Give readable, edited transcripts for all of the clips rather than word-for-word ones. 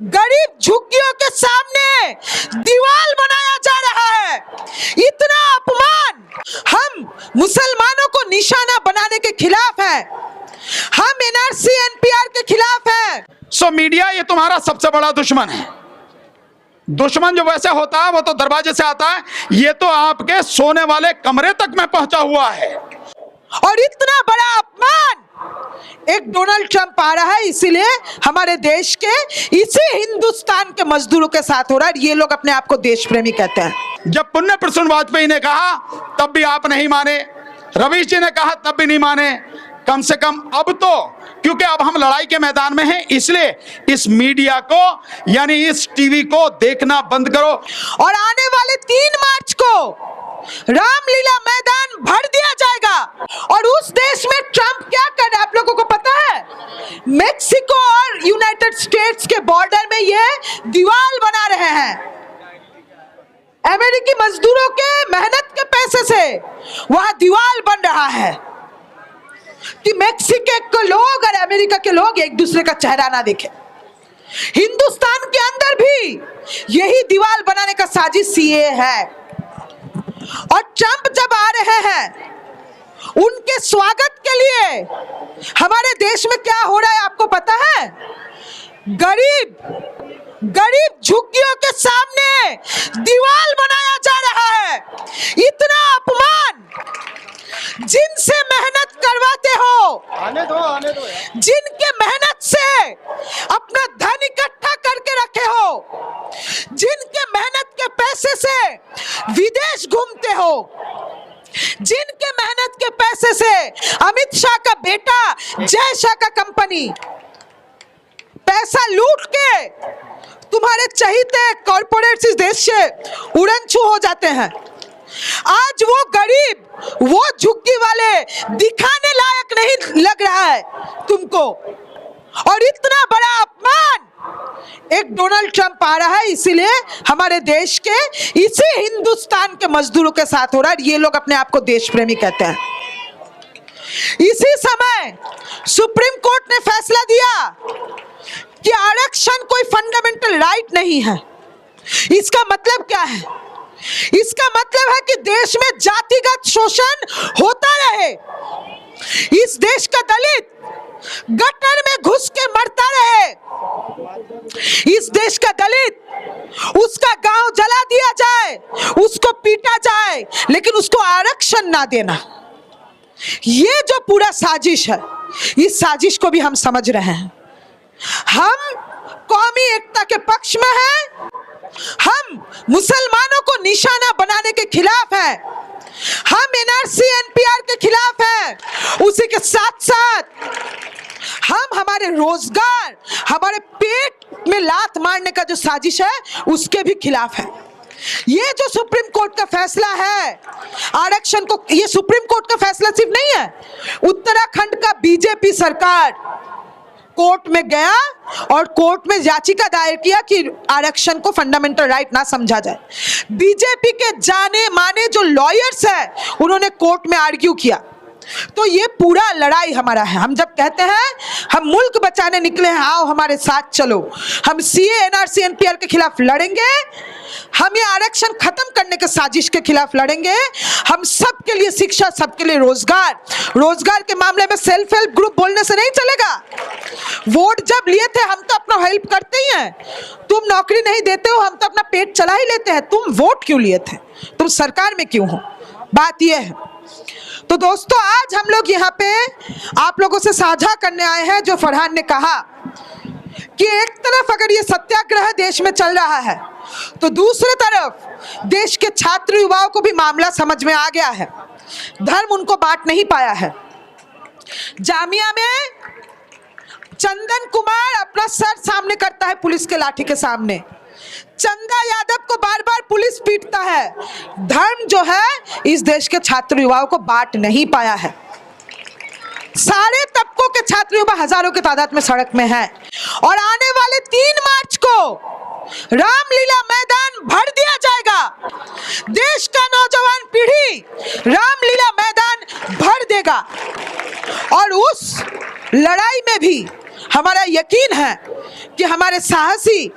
गरीब झुग्गियों के सामने दीवार बनाया जा रहा है। इतना अपमान। हम मुसलमानों को निशाना बनाने के खिलाफ है, हम एनआरसी एनपीआर के खिलाफ है। सो मीडिया ये तुम्हारा सबसे बड़ा दुश्मन है। दुश्मन जो वैसे होता है वो तो दरवाजे से आता है, ये तो आपके सोने वाले कमरे तक में पहुंचा हुआ है। और इतना बड़ा अपमान एक डोनाल्ड ट्रंप आ रहा है, इसीलिए हमारे देश के इसी हिंदुस्तान के मजदूरों के साथ हो रहा है। ये लोग अपने आप को देश प्रेमी कहते हैं। जब पुण्य प्रसून वाजपेयी ने कहा तब भी आप नहीं माने, रवीश जी ने कहा तब भी नहीं माने। कम से कम अब तो, क्योंकि अब हम लड़ाई के मैदान में हैं, इसलिए इस मीडिया को यानी इस टीवी को देखना बंद करो। और आने वाले 3 मार्च को रामलीला मैदान भर दिया जाएगा। और उस देश में ट्रंप क्या कर रहा है आप लोगों को पता है? मेक्सिको और यूनाइटेड स्टेट्स के बॉर्डर में ये दीवार बना रहे हैं। अमेरिकी मजदूरों के मेहनत के पैसे से वहां दीवार बन रहा है कि मेक्सिको के लोग और अमेरिका के लोग एक दूसरे का चेहरा ना देखें। हिंदुस्तान के अंदर भी यही दीवार बनाने का साजिश ये है। और ट्रंप जब आ रहे हैं, उनके स्वागत के लिए हमारे देश में क्या हो रहा है आपको पता है? गरीब झुग्गियों के सामने दीवार बनाया जा रहा है। इतना अपमान। जिनसे मेहनत करवाते हो, आने दो जिनके मेहनत से अपना धन इकट्ठा करके रखे हो, जिनके मेहनत के पैसे से विदेश घूमते हो, जिनके मेहनत के पैसे से अमित शाह का बेटा जय शाह का कंपनी पैसा लूट के तुम्हारे चहीते कॉर्पोरेट्स इस देश से उड़नछू हो जाते हैं। आज वो गरीब, वो झुग्गी वाले दिखाने लायक नहीं लग रहा है तुमको। और इतना बड़ा अपमान एक डोनाल्ड ट्रंप आ रहा है, इसीलिए हमारे देश के इसी हिंदुस्तान के मजदूरों के साथ हो रहा है। ये लोग अपने आप को देश प्रेमी कहते हैं। इसी समय सुप्रीम कोर्ट ने फैसला दिया कि आरक्षण कोई फंडामेंटल राइट नहीं है। इसका मतलब क्या है? इसका मतलब है कि देश में जातिगत शोषण होता रहे, इस देश का दलित गटर में घुस के मरता रहे, इस देश का दलित उसका गांव जला दिया जाए, उसको पीटा जाए, लेकिन उसको आरक्षण ना देना। ये जो पूरा साजिश है, इस साजिश को भी हम समझ रहे हैं। हम कौमी एकता के पक्ष में हैं, हम मुसलमानों को निशाना बनाने के खिलाफ हैं, हम एनआरसी एनपीआर के खिलाफ हैं। उसी के साथ साथ हम हमारे रोजगार, हमारे पेट में लात मारने का जो साजिश है उसके भी खिलाफ है। ये जो सुप्रीम कोर्ट का फैसला है आरक्षण को, ये सुप्रीम कोर्ट का फैसला सिर्फ नहीं है, उत्तराखंड का बीजेपी सरकार कोर्ट में गया और कोर्ट में याचिका दायर किया कि आरक्षण को फंडामेंटल राइट ना समझा जाए। बीजेपी के जाने माने जो लॉयर्स हैं उन्होंने कोर्ट में आर्ग्यू किया। तो ये पूरा लड़ाई हमारा है। हम जब कहते हैं हम मुल्क बचाने निकले हैं, आओ हमारे साथ चलो, हम सीए एनआरसी एनपीआर के खिलाफ लड़ेंगे, हम ये आरक्षण खत्म करने के साजिश के खिलाफ लड़ेंगे, हम सबके लिए शिक्षा, सबके लिए रोजगार के मामले में सेल्फ हेल्प ग्रुप बोलने से नहीं चलेगा। वोट जब लिए थे हम तो अपना हेल्प करते ही हैं, तुम नौकरी नहीं देते हो, हम तो अपना पेट चला ही लेते हैं, तुम वोट क्यों लिए थे? तुम सरकार में क्यों हो? बात यह है। तो दोस्तों, आज हम लोग यहाँ पे आप लोगों से साझा करने आए हैं जो फरहान ने कहा कि एक तरफ अगर ये सत्याग्रह देश में चल रहा है तो दूसरी तरफ देश के छात्र युवाओं को भी मामला समझ में आ गया है। धर्म उनको बांट नहीं पाया है। जामिया में चंदन कुमार अपना सर सामने करता है पुलिस के लाठी के सामने, चंदा यादव को बार बार पुलिस पीटता है। धर्म जो है इस देश के छात्र युवाओं को बांट नहीं पाया है। सारे तबकों के छात्र युवा हजारों की तादाद में सड़क में हैं। और आने वाले 3 मार्च को रामलीला मैदान भर दिया जाएगा। देश का नौजवान पीढ़ी रामलीला मैदान भर देगा। और उस लड़ाई में भी हमारा यकीन है कि हमारे साहसी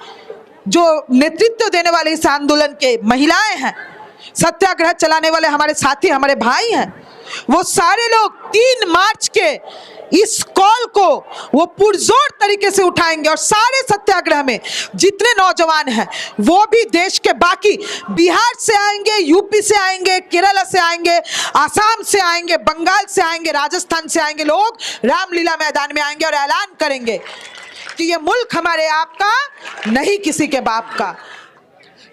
जो नेतृत्व देने वाले इस आंदोलन के महिलाएं हैं, सत्याग्रह चलाने वाले हमारे साथी, हमारे भाई हैं, वो सारे लोग 3 मार्च के इस कॉल को वो पुरजोर तरीके से उठाएंगे और सारे सत्याग्रह में जितने नौजवान हैं वो भी देश के बाकी बिहार से आएंगे, यूपी से आएंगे, केरला से आएंगे, आसाम से आएंगे, बंगाल से आएंगे, राजस्थान से आएंगे, लोग रामलीला मैदान में आएंगे और ऐलान करेंगे कि ये मुल्क हमारे आपका नहीं किसी के बाप का।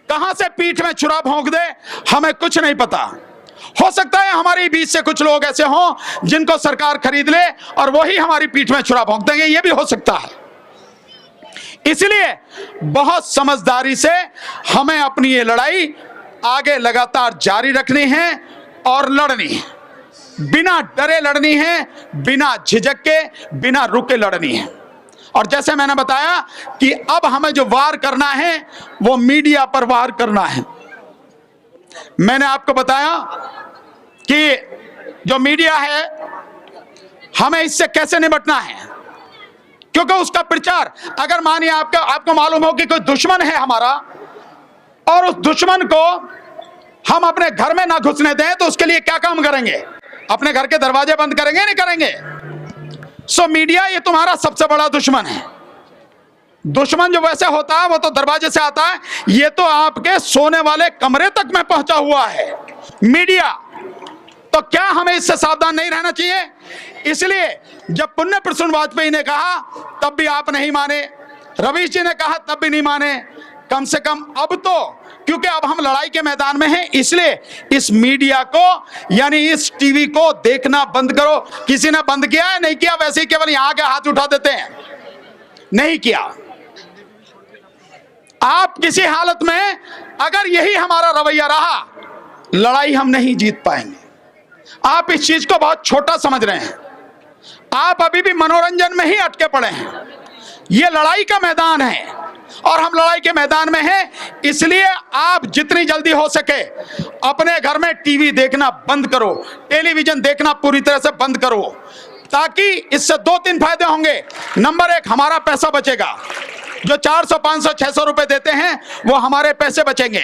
कहां से पीठ में छुरा भोंक दे हमें कुछ नहीं पता। हो सकता है हमारे बीच से कुछ लोग ऐसे हों जिनको सरकार खरीद ले और वही हमारी पीठ में छुरा भोंक देंगे, ये भी हो सकता है। इसलिए बहुत समझदारी से हमें अपनी ये लड़ाई आगे लगातार जारी रखनी है और लड़नी है, बिना डरे लड़नी है, बिना झिझक के, बिना रुके लड़नी है। और जैसे मैंने बताया कि अब हमें जो वार करना है वो मीडिया पर वार करना है। मैंने आपको बताया कि जो मीडिया है हमें इससे कैसे निपटना है, क्योंकि उसका प्रचार, अगर मानिए आपको मालूम हो कि कोई दुश्मन है हमारा और उस दुश्मन को हम अपने घर में ना घुसने दें, तो उसके लिए क्या काम करेंगे? अपने घर के दरवाजे बंद करेंगे? नहीं करेंगे। सो मीडिया ये तुम्हारा सबसे बड़ा दुश्मन है। दुश्मन जो वैसे होता है वो तो दरवाजे से आता है, ये तो आपके सोने वाले कमरे तक में पहुंचा हुआ है मीडिया। तो क्या हमें इससे सावधान नहीं रहना चाहिए? इसलिए जब पुण्य प्रसून वाजपेयी ने कहा तब भी आप नहीं माने, रवीश जी ने कहा तब भी नहीं माने, कम से कम अब तो, क्योंकि अब हम लड़ाई के मैदान में हैं, इसलिए इस मीडिया को यानी इस टीवी को देखना बंद करो। किसी ने बंद किया है? नहीं किया। वैसे ही केवल यहां के हाथ उठा देते हैं, नहीं किया। आप किसी हालत में अगर यही हमारा रवैया रहा, लड़ाई हम नहीं जीत पाएंगे। आप इस चीज को बहुत छोटा समझ रहे हैं, आप अभी भी मनोरंजन में ही अटके पड़े हैं। यह लड़ाई का मैदान है और हम लड़ाई के मैदान में हैं, इसलिए आप जितनी जल्दी हो सके अपने घर में टीवी देखना बंद करो, टेलीविजन देखना पूरी तरह से बंद करो, ताकि इससे 2-3 फायदे होंगे। नंबर 1, हमारा पैसा बचेगा। जो 400, 500, 600 रुपए देते हैं वो हमारे पैसे बचेंगे,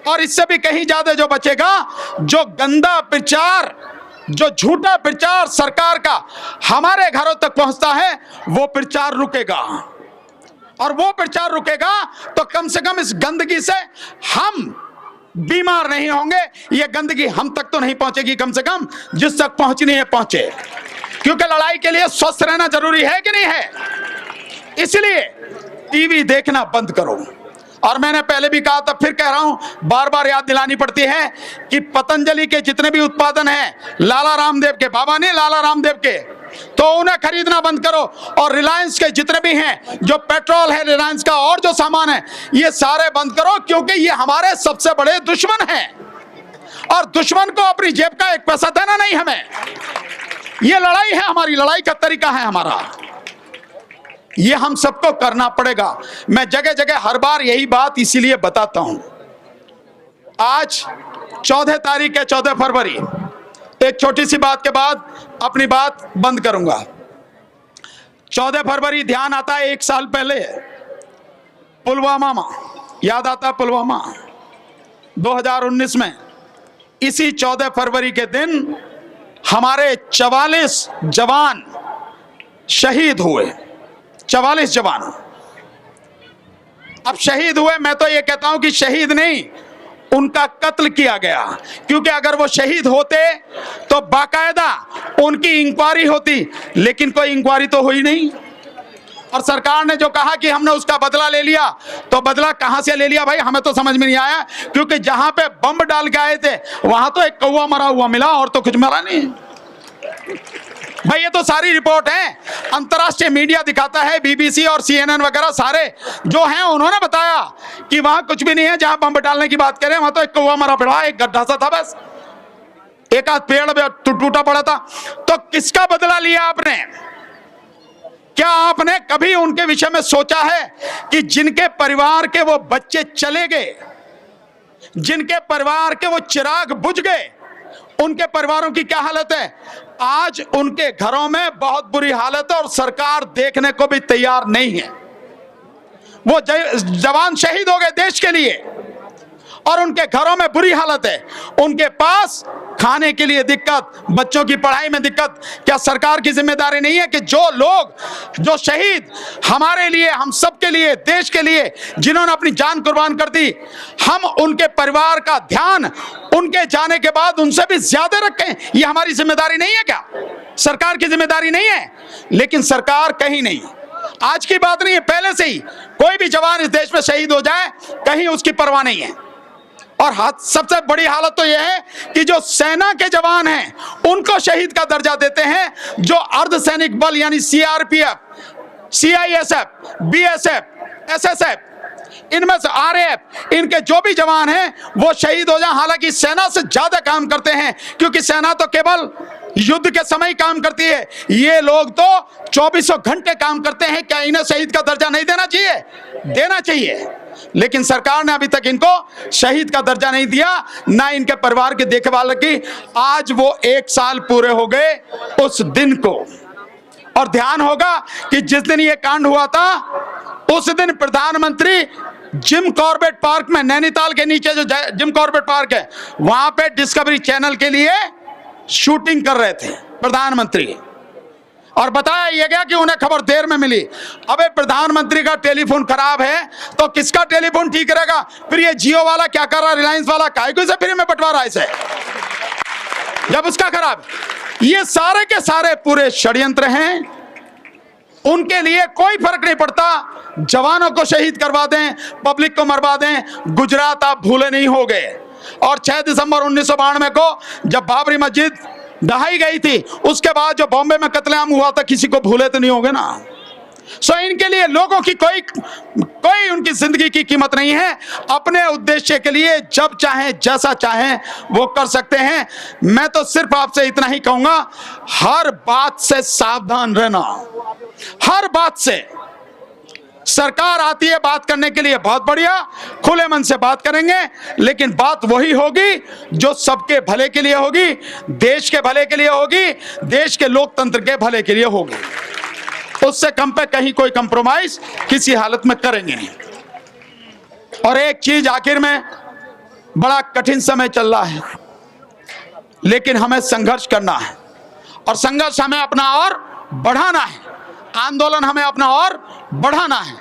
और इससे भी कहीं ज्यादा जो बचेगा, जो गंदा प्रचार, जो झूठा प्रचार सरकार का हमारे घरों तक पहुंचता है, वो प्रचार रुकेगा। और वो प्रचार रुकेगा तो कम से कम इस गंदगी से हम बीमार नहीं होंगे। ये गंदगी हम तक तो नहीं पहुंचेगी, कम से कम जिस तक पहुंचनी है पहुंचे, क्योंकि लड़ाई के लिए स्वस्थ रहना जरूरी है कि नहीं है। इसलिए टीवी देखना बंद करो। और मैंने पहले भी कहा था, फिर कह रहा हूं, बार बार याद दिलानी पड़ती है कि पतंजलि के जितने भी उत्पादन हैं लाला रामदेव के, बाबा ने लाला रामदेव के, तो उन्हें खरीदना बंद करो। और रिलायंस के जितने भी हैं, जो पेट्रोल है रिलायंस का और जो सामान है, ये सारे बंद करो, क्योंकि ये हमारे सबसे बड़े दुश्मन हैं। और दुश्मन को अपनी जेब का 1 पैसा देना नहीं हमें। ये लड़ाई है हमारी, लड़ाई का तरीका है हमारा, ये हम सबको करना पड़ेगा। मैं जगह जगह हर बार यही बात इसीलिए बताता हूं। आज 14 तारीख है, 14 फरवरी। एक छोटी सी बात के बाद अपनी बात बंद करूंगा। 14 फरवरी ध्यान आता है 1 साल पहले पुलवामा में, याद आता पुलवामा 2019 में। इसी 14 फरवरी के दिन हमारे 44 जवान शहीद हुए। 44 जवान अब शहीद हुए। मैं तो ये कहता हूं कि शहीद नहीं, उनका कत्ल किया गया, क्योंकि अगर वो शहीद होते तो बाकायदा उनकी इंक्वायरी होती, लेकिन कोई इंक्वायरी तो हुई नहीं। और सरकार ने जो कहा कि हमने उसका बदला ले लिया, तो बदला कहां से ले लिया भाई, हमें तो समझ में नहीं आया। क्योंकि जहां पे बम डाल के आए थे वहां तो एक कौवा मरा हुआ मिला, और तो कुछ मरा नहीं भाई। ये तो सारी रिपोर्ट है, अंतर्राष्ट्रीय मीडिया दिखाता है, BBC और CNN वगैरह सारे जो हैं, उन्होंने बताया कि वहां कुछ भी नहीं है। जहां बम डालने की बात करें वहां तो एक कौवा मरा पड़ा, एक गड्ढा सा था बस, एक आध पेड़ टूटा पड़ा था। तो किसका बदला लिया आपने? क्या आपने कभी उनके विषय में सोचा है कि जिनके परिवार के वो बच्चे चले गए, जिनके परिवार के वो चिराग बुझ गए, उनके परिवारों की क्या हालत है? आज उनके घरों में बहुत बुरी हालत है और सरकार देखने को भी तैयार नहीं है। वो जवान शहीद हो गए देश के लिए और उनके घरों में बुरी हालत है, उनके पास खाने के लिए दिक्कत, बच्चों की पढ़ाई में दिक्कत। क्या सरकार की जिम्मेदारी नहीं है कि जो लोग, जो शहीद हमारे लिए, हम सब के लिए, देश के लिए, जिन्होंने अपनी जान कुर्बान कर दी, हम उनके परिवार का ध्यान उनके जाने के बाद उनसे भी ज्यादा रखें? ये हमारी जिम्मेदारी नहीं है क्या? सरकार की जिम्मेदारी नहीं है? लेकिन सरकार कहीं नहीं, आज की बात नहीं है, पहले से ही कोई भी जवान इस देश में शहीद हो जाए कहीं उसकी परवाह नहीं है। और सबसे बड़ी हालत तो यह है कि जो सेना के जवान हैं उनको शहीद का दर्जा देते हैं, जो अर्धसैनिक बल यानी सीआरपीएफ, सीआईएसएफ, बीएसएफ, एसएसएफ, इनमें से आरएएफ, इनके जो भी जवान हैं वो शहीद हो जाए। हालांकि सेना से ज्यादा काम करते हैं, क्योंकि सेना तो केवल युद्ध के समय काम करती है, ये लोग तो 24 घंटे काम करते हैं। क्या इन्हें शहीद का दर्जा नहीं देना चाहिए? देना चाहिए, लेकिन सरकार ने अभी तक इनको शहीद का दर्जा नहीं दिया, ना इनके परिवार की देखभाल की। आज वो 1 साल पूरे हो गए उस दिन को, और ध्यान होगा कि जिस दिन ये कांड हुआ था उस दिन प्रधानमंत्री जिम कॉर्बेट पार्क में, नैनीताल के नीचे जो जिम कॉर्बेट पार्क है, वहां पे डिस्कवरी चैनल के लिए शूटिंग कर रहे थे प्रधानमंत्री, और बताया यह गया कि उन्हें खबर देर में मिली। अबे प्रधानमंत्री का टेलीफोन खराब है तो किसका टेलीफोन ठीक रहेगा? फिर ये जियो वाला क्या कर रहा, रिलायंस वाला काहे को इसे फ्री में बंटवा रहा है इसे, जब उसका खराब? ये सारे के सारे पूरे षड्यंत्र हैं, उनके लिए कोई फर्क नहीं पड़ता। जवानों को शहीद करवा दें, पब्लिक को मरवा दें, गुजरात आप भूले नहीं हो गए। और 6 दिसंबर 1992 को जब बाबरी मस्जिद ढहाई गई थी, उसके बाद जो बॉम्बे में कत्लेआम हुआ था, किसी को भूले तो नहीं होंगे ना। सो इनके लिए लोगों की कोई उनकी जिंदगी की कीमत नहीं है। अपने उद्देश्य के लिए जब चाहें, जैसा चाहें वो कर सकते हैं। मैं तो सिर्फ आपसे इतना ही कहूंगा, हर बात से सावधान रहना, हर बात से। सरकार आती है बात करने के लिए, बहुत बढ़िया, खुले मन से बात करेंगे, लेकिन बात वही होगी जो सबके भले के लिए होगी, देश के भले के लिए होगी, देश के लोकतंत्र के भले के लिए होगी। उससे कम पे कहीं कोई कंप्रोमाइज किसी हालत में करेंगे नहीं। और एक चीज आखिर में, बड़ा कठिन समय चल रहा है, लेकिन हमें संघर्ष करना है, और संघर्ष हमें अपना और बढ़ाना है, आंदोलन हमें अपना और बढ़ाना है।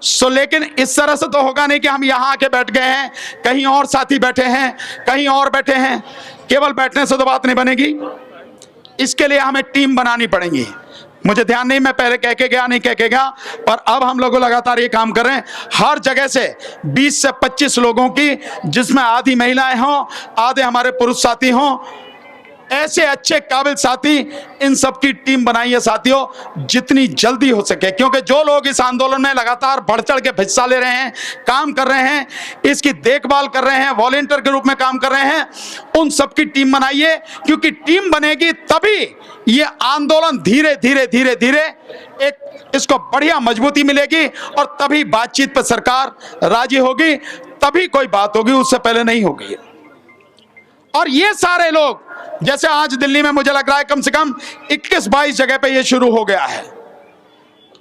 सो लेकिन इस तरह से तो होगा नहीं कि हम यहां आके बैठ गए हैं, कहीं और साथी बैठे हैं, कहीं और बैठे हैं, केवल बैठने से तो बात नहीं बनेगी। इसके लिए हमें टीम बनानी पड़ेगी। मुझे ध्यान नहीं, मैं पहले कह के गया, नहीं कह के गया, पर अब हम लोग लगातार ये काम कर रहे हैं। हर जगह से 20 से 25 लोगों की, जिसमें आधी महिलाएं हों, आधे हमारे पुरुष साथी हों, ऐसे अच्छे काबिल साथी, इन सब की टीम बनाइए साथियों, जितनी जल्दी हो सके। क्योंकि जो लोग इस आंदोलन में लगातार बढ़ चढ़ के हिस्सा ले रहे हैं, काम कर रहे हैं, इसकी देखभाल कर रहे हैं, वॉलेंटियर के रूप में काम कर रहे हैं, उन सब की टीम बनाइए। क्योंकि टीम बनेगी तभी ये आंदोलन धीरे धीरे धीरे धीरे एक इसको बढ़िया मजबूती मिलेगी, और तभी बातचीत पर सरकार राजी होगी, तभी कोई बात होगी, उससे पहले नहीं होगी। और ये सारे लोग, जैसे आज दिल्ली में मुझे लग रहा है कम से कम 21-22 जगह पे ये शुरू हो गया है।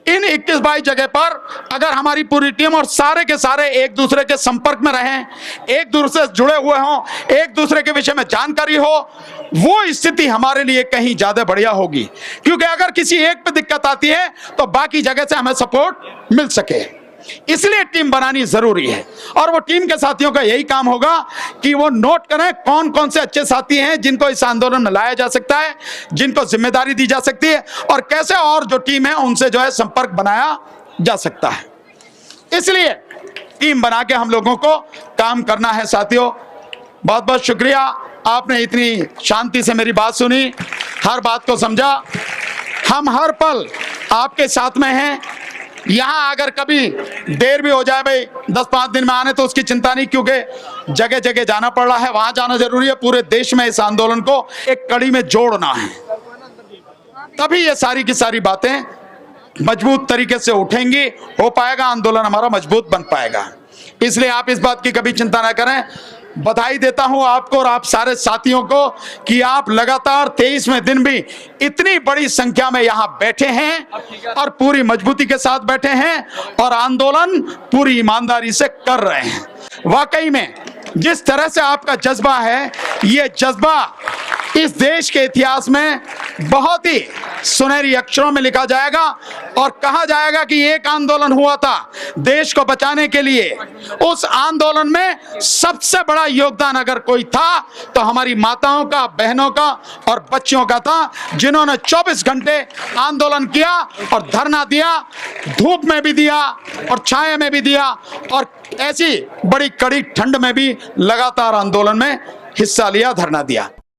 इन 21-22 जगह पर अगर हमारी पूरी टीम और सारे के सारे एक दूसरे के संपर्क में रहें, एक दूसरे से जुड़े हुए हों, एक दूसरे के विषय में जानकारी हो, वो स्थिति हमारे लिए कहीं ज्यादा बढ़िया होगी। क्योंकि अगर किसी एक पे दिक्कत आती है तो बाकी जगह से हमें सपोर्ट मिल सके, इसलिए टीम बनानी जरूरी है। और वो टीम के साथियों का यही काम होगा कि वो नोट करें कौन कौन से अच्छे साथी हैं जिनको इस आंदोलन में लाया जा सकता है, जिनको जिम्मेदारी दी जा सकती है, और कैसे और जो टीम है उनसे जो है संपर्क बनाया जा सकता है। इसलिए टीम बना के हम लोगों को काम करना है साथियों। बहुत बहुत शुक्रिया, आपने इतनी शांति से मेरी बात सुनी, हर बात को समझा। हम हर पल आपके साथ में हैं। यहाँ अगर कभी देर भी हो जाए भाई 10-5 दिन में आने, तो उसकी चिंता नहीं, क्योंकि जगह जगह जाना पड़ रहा है, वहां जाना जरूरी है। पूरे देश में इस आंदोलन को एक कड़ी में जोड़ना है, तभी ये सारी की सारी बातें मजबूत तरीके से उठेंगी, हो पाएगा, आंदोलन हमारा मजबूत बन पाएगा। इसलिए आप इस बात की कभी चिंता ना करें। बधाई देता हूं आपको और आप सारे साथियों को कि आप लगातार 23वें दिन भी इतनी बड़ी संख्या में यहां बैठे हैं और पूरी मजबूती के साथ बैठे हैं और आंदोलन पूरी ईमानदारी से कर रहे हैं। वाकई में जिस तरह से आपका जज्बा है, ये जज्बा इस देश के इतिहास में बहुत ही सुनहरी अक्षरों में लिखा जाएगा और कहा जाएगा कि एक आंदोलन हुआ था देश को बचाने के लिए। उस आंदोलन में सबसे बड़ा योगदान अगर कोई था तो हमारी माताओं का, बहनों का और बच्चियों का था, जिन्होंने 24 घंटे आंदोलन किया और धरना दिया, धूप में भी दिया और छाया में भी दिया और ऐसी बड़ी कड़ी ठंड में भी लगातार आंदोलन में हिस्सा लिया, धरना दिया।